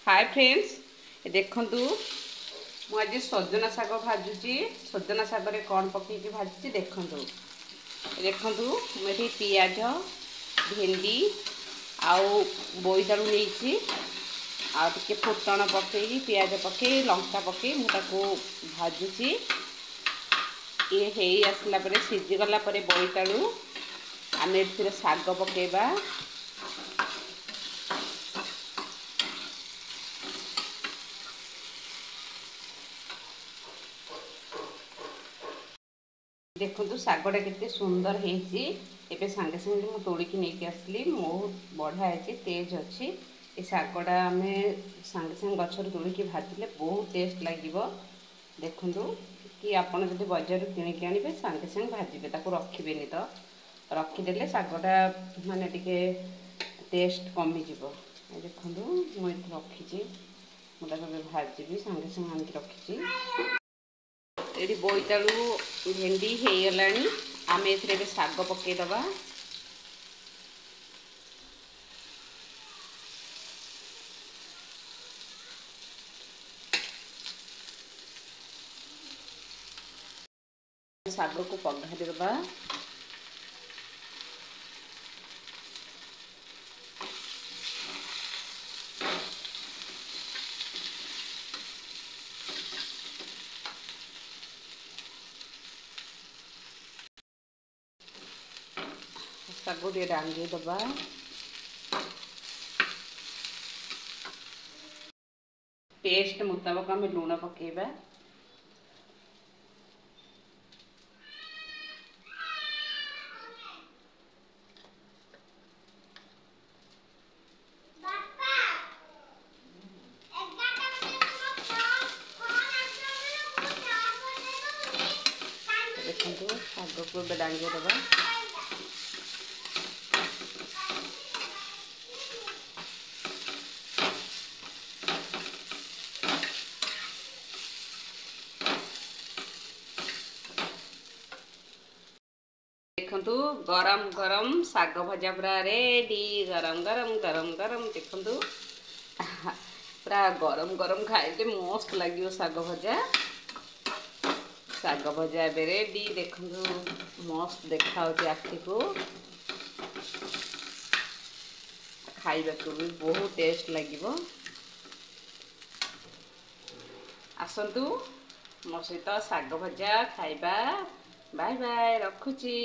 Hi friends देखु मुझे सजना शाग भाजुची सजना शागर कौन पकईकि भाजुची देखु देखु मुझे पियाज भेंडी आउ बोईतालु नहीं आगे फुटण पकई पियाज पकई लंका पकई मुझे भाजुची ये हो आसला सीझीगला बोईतालु आम ए शाग पकेबा देखो शागटा के सुंदर होते सांगे सांगे मुझे तोड़िकी नहीं आसली बहुत बढ़िया है तेज अच्छी ये शागटा आम सांगे सांगे गचर तोड़िकी भाजिले बहुत टेस्ट लगे देखु कि आपड़ जो बजार किणिकी आने सांगे सांगे भाजबे रखिबे तो रखीदे शागटा माने टिके टेस्ट कमिज देखु मुझे रखी मुझे भाजी सांगे सांगे आनिक रखी ये बोईतालु भेंडी हो गला आम ए शाग पकईदबा शाग को पघारीदबा शाग टे डांगी दबा टेस्ट मुताबक आम लुण पकेबा देखो शाग को डांगी दबा देखु गरम गरम शाग भजा पूरा रेडी गरम गरम गरम गरम देखु पूरा गरम गरम खाइले मस्त लगे शाग भजा शाग भजा ए रेडी देखु मस्त देखा आखि को खाइबा को भी बहुत टेस्ट लगे आसतु मो सहित शाग भजा खाइबा बाय बाय रखुची।